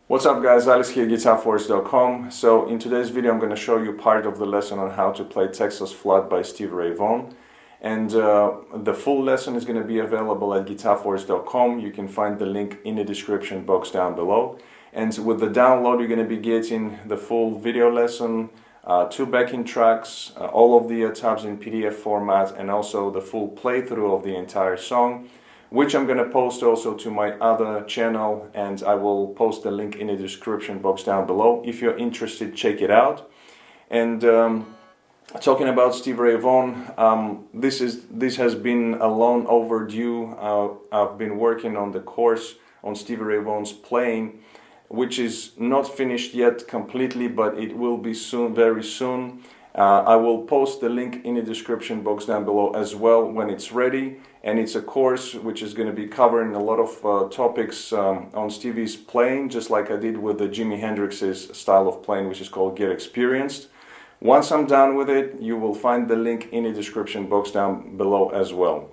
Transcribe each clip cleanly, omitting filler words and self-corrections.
What's up guys, Alex here, GuitarForce.com. So in today's video I'm going to show you part of the lesson on how to play Texas Flood by Stevie Ray Vaughan. And the full lesson is going to be available at GuitarForce.com. You can find the link in the description box down below. And with the download you're going to be getting the full video lesson, 2 backing tracks, all of the tabs in PDF format, and also the full playthrough of the entire song, which I'm going to post also to my other channel, and I will post the link in the description box down below. If you're interested, check it out. And talking about Stevie Ray Vaughan, this has been a long overdue. I've been working on the course on Stevie Ray Vaughan's playing, which is not finished yet completely, but it will be soon, very soon. I will post the link in the description box down below as well when it's ready. And it's a course which is going to be covering a lot of topics on Stevie's playing, just like I did with the Jimi Hendrix's style of playing, which is called Get Experienced. Once I'm done with it, you will find the link in the description box down below as well.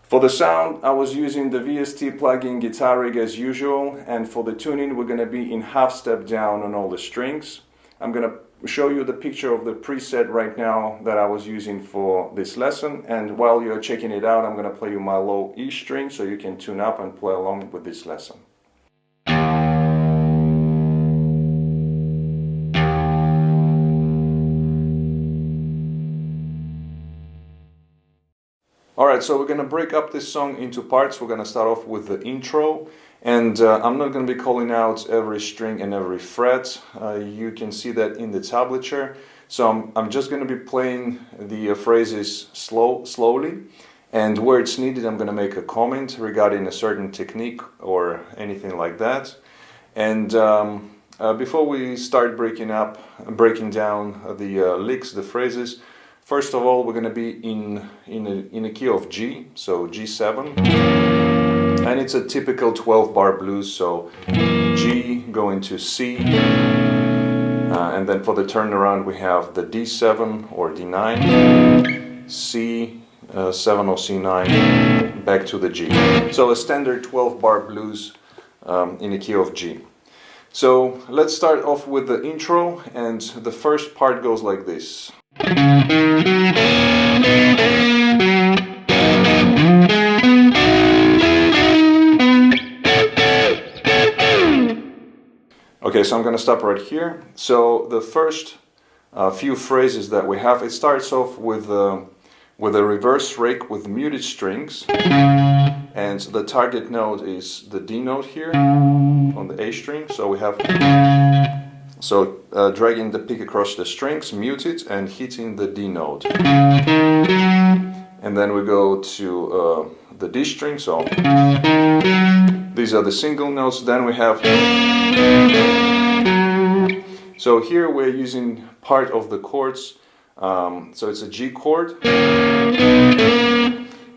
For the sound, I was using the VST plugin Guitar Rig as usual, and for the tuning we're going to be in half step down on all the strings. I'm going to show you the picture of the preset right now that I was using for this lesson, and while you're checking it out I'm going to play you my low E string so you can tune up and play along with this lesson. Alright, so we're going to break up this song into parts. We're going to start off with the intro, and I'm not going to be calling out every string and every fret. You can see that in the tablature. So I'm just going to be playing the phrases slowly, and where it's needed I'm going to make a comment regarding a certain technique or anything like that. And before we start breaking down the licks, the phrases, first of all, we're going to be in a key of G, so G7, and it's a typical 12-bar blues, so G going to C, and then for the turnaround we have the D7 or D9, C, 7 or C9, back to the G. So a standard 12-bar blues in a key of G. So let's start off with the intro, and the first part goes like this. Okay, so I'm going to stop right here. So the first few phrases that we have, it starts off with a reverse rake with muted strings, and the target note is the D note here on the A string. So we have dragging the pick across the strings, muted, and hitting the D note. And then we go to the D string, so these are the single notes. Then we have, so here we're using part of the chords, so it's a G chord,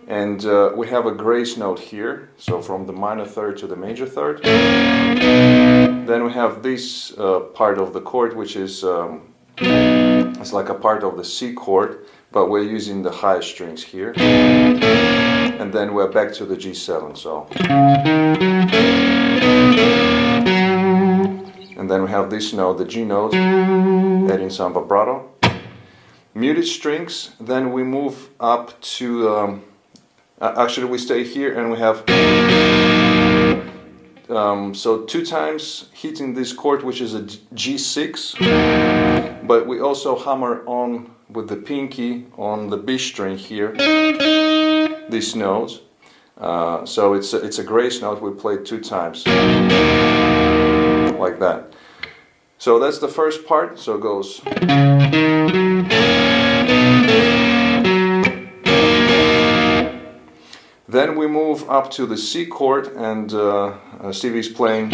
and we have a grace note here, so from the minor third to the major third. Then we have this part of the chord, which is it's like a part of the C chord, but we're using the high strings here. And then we're back to the G7, so. And then we have this note, the G note, adding some vibrato. Muted strings, then we move up to, actually we stay here and we have, so 2 times hitting this chord, which is a G6, but we also hammer on with the pinky on the B string here, this note. So it's a grace note we played 2 times, like that. So that's the first part, so it goes. move up to the C chord, and Stevie's playing.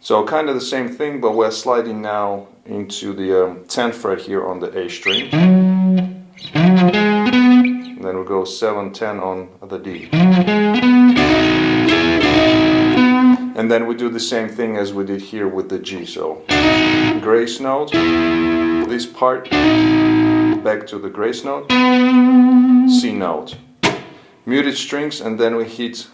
So kind of the same thing, but we're sliding now into the 10th fret here on the A string. And then we go 7, 10 on the D. And then we do the same thing as we did here with the G. So grace note, this part, back to the grace note, C note, muted strings, and then we hit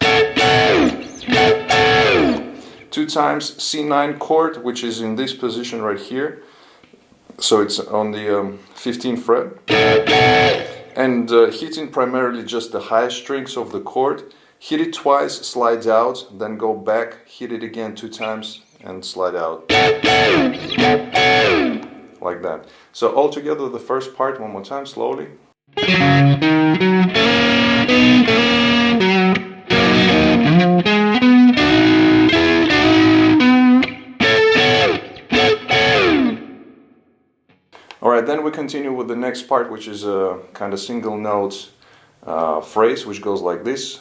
2 times C9 chord, which is in this position right here. So it's on the 15th fret, and hitting primarily just the highest strings of the chord. Hit it twice, slide out, then go back, hit it again 2 times, and slide out. Like that. So all together, the first part one more time, slowly. Alright, then we continue with the next part, which is a kind of single note phrase, which goes like this.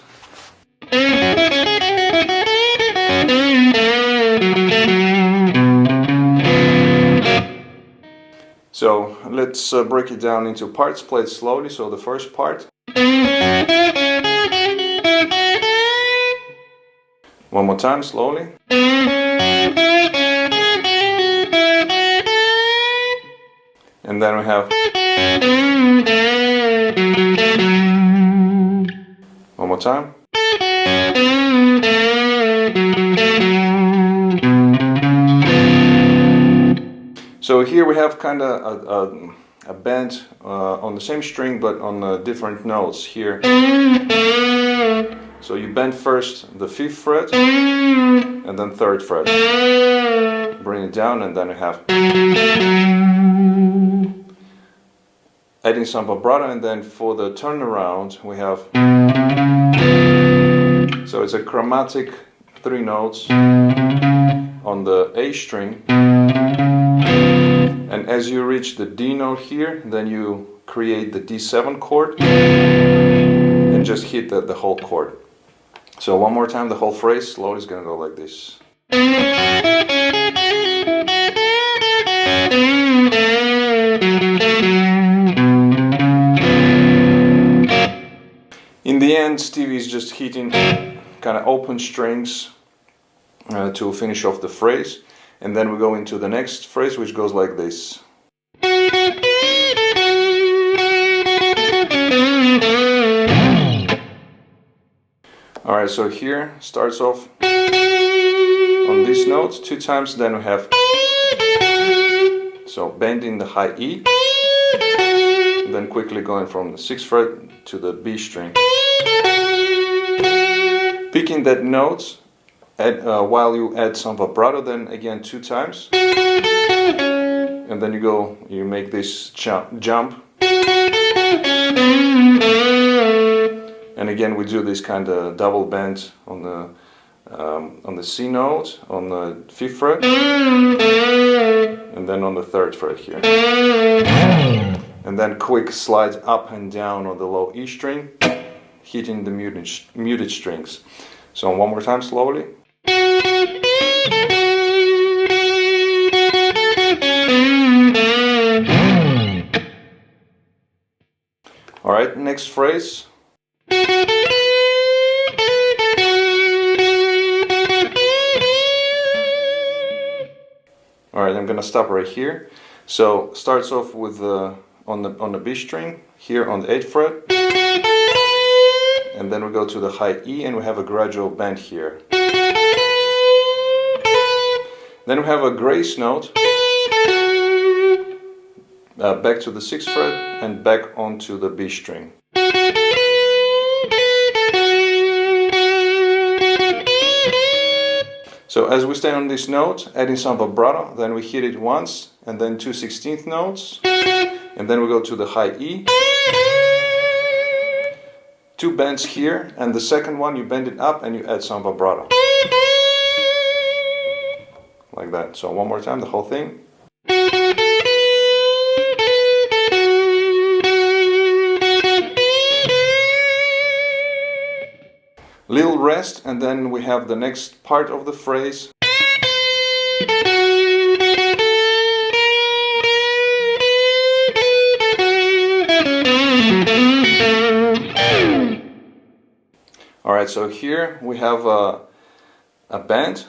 So let's break it down into parts, play it slowly. So the first part. One more time, slowly. And then we have one more time. So here we have kind of a bend on the same string, but on different notes here. So you bend first the 5th fret and then 3rd fret. Bring it down, and then you have adding some vibrato, and then for the turnaround we have, so it's a chromatic 3 notes on the A string, and as you reach the D note here, then you create the D7 chord and just hit the whole chord. So one more time, the whole phrase slowly is gonna go like this. In the end, Stevie is just hitting kind of open strings to finish off the phrase, and then we go into the next phrase, which goes like this. Alright, so here starts off on this note 2 times, then we have, so bending the high E, then quickly going from the 6th fret to the B string. Picking that note while you add some vibrato, then again 2 times, and then you make this jump, and again we do this kind of double bend on the C note on the 5th fret, and then on the 3rd fret here, and then quick slide up and down on the low E string, hitting the muted strings. So one more time, slowly. Alright, next phrase. Alright, I'm gonna stop right here. So starts off with on the B string here on the 8th fret, and then we go to the high E, and we have a gradual bend here. Then we have a grace note back to the 6th fret and back onto the B string. So as we stay on this note, adding some vibrato, then we hit it once, and then 2 16th notes, and then we go to the high E, 2 bends here, and the second one you bend it up and you add some vibrato. Like that. So one more time, the whole thing. rest, and then we have the next part of the phrase. Alright, so here we have a bend.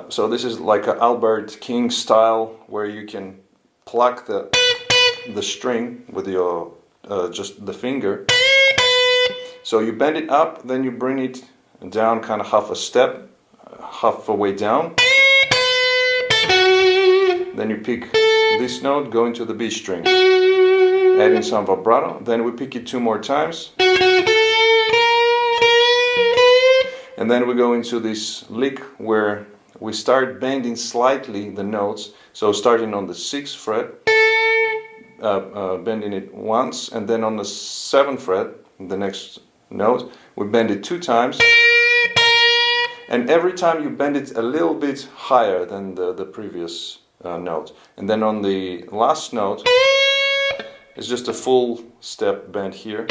So this is like an Albert King style, where you can pluck the string with your just the finger. So you bend it up, then you bring it down kind of half a step, half a way down. Then you pick this note, go into the B string, add in some vibrato, then we pick it 2 more times. And then we go into this lick where we start bending slightly the notes. So starting on the 6th fret, bending it once, and then on the 7th fret, the next note, we bend it 2 times. And every time you bend it a little bit higher than the previous note. And then on the last note, it's just a full step bend here.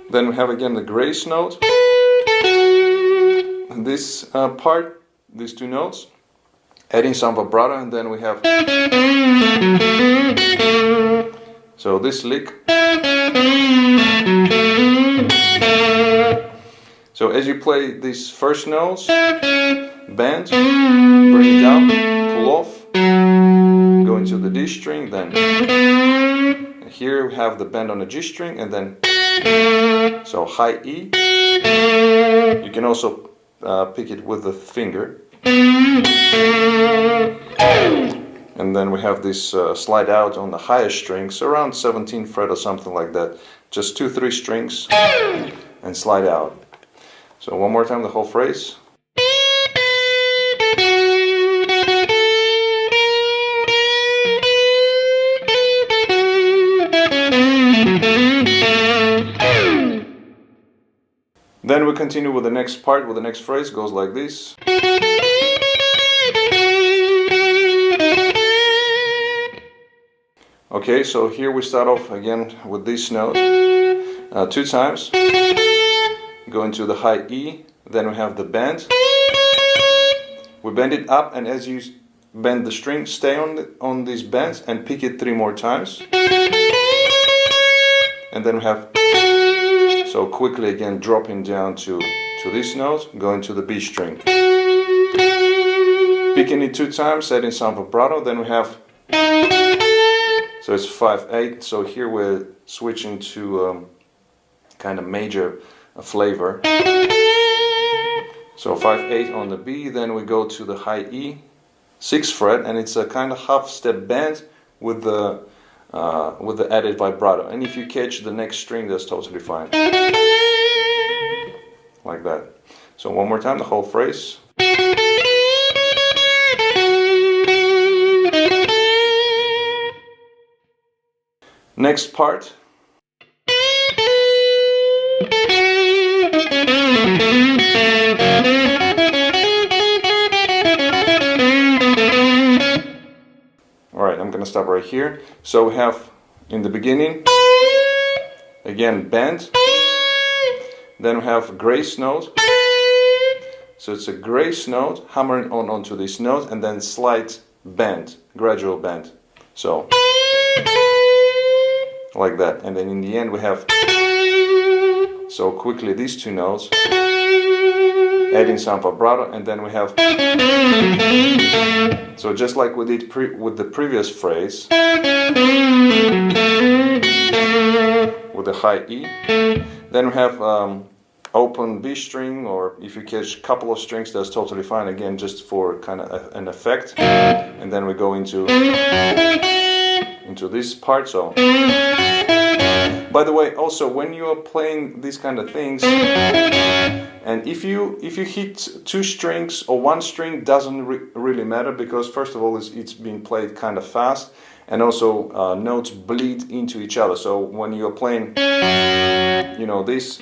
Then we have again the grace note. This part, these 2 notes, adding some vibrato, and then we have. So this lick. So as you play these first notes, bend, bring it down, pull off, go into the D string, then here we have the bend on the G string, and then so high E. You can also pick it with the finger. And then we have this slide out on the highest strings, around 17th fret or something like that. Just 2-3 strings and slide out. So one more time, the whole phrase. Then we continue with the next part, with the next phrase, goes like this. Okay, so here we start off again with this note 2 times. Go into the high E, then we have the bend. We bend it up, and as you bend the string, stay on these bends and pick it 3 more times. And then we have, so quickly again dropping down to this note, going to the B string. Picking it 2 times, adding some vibrato, then we have, so it's 5/8, so here we're switching to kind of major flavor. So 5/8 on the B, then we go to the high E, 6th fret, and it's a kind of half step bend with the added vibrato. And if you catch the next string, that's totally fine. Like that. So one more time, the whole phrase. Next part. Alright, I'm going to stop right here. So we have in the beginning, again bend, then we have grace note. So it's a grace note, hammering onto this note, and then slight bend, gradual bend. So like that, and then in the end we have, so quickly these 2 notes, adding some vibrato, and then we have, so just like we did with the previous phrase, with the high E, then we have open B string, or if you catch a couple of strings, that's totally fine, again just for kind of an effect, and then we go into this part. So by the way, also when you are playing these kind of things, and if you hit 2 strings or 1 string, doesn't really matter, because first of all it's being played kind of fast, and also notes bleed into each other. So when you're playing, you know, this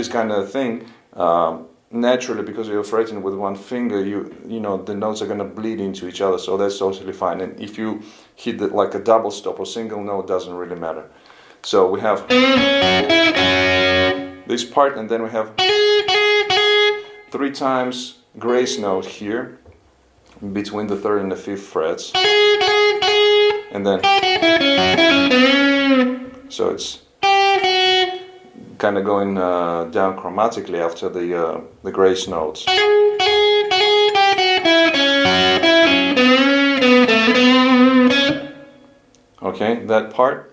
kind of thing, naturally, because you're fretting with 1 finger, you know the notes are gonna bleed into each other. So that's totally fine. And if you hit like a double stop or single note, doesn't really matter. So we have this part, and then we have 3 times grace note here between the 3rd and the 5th frets, and then so it's kind of going down chromatically after the grace notes. Okay, that part.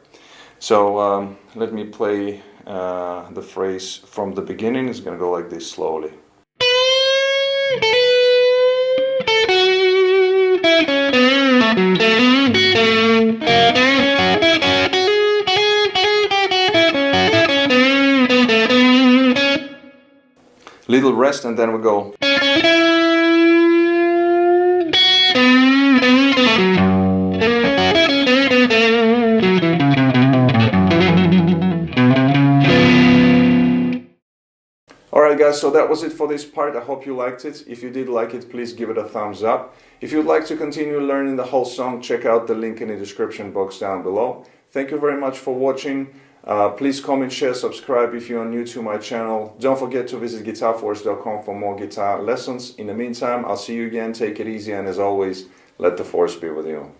So let me play the phrase from the beginning. It's going to go like this slowly. Little rest, and then we go. Alright guys, so that was it for this part. I hope you liked it. If you did like it, please give it a thumbs up. If you'd like to continue learning the whole song, check out the link in the description box down below. Thank you very much for watching. Please comment, share, subscribe if you're new to my channel. Don't forget to visit GuitarForce.com for more guitar lessons. In the meantime, I'll see you again. Take it easy, and as always, let the force be with you.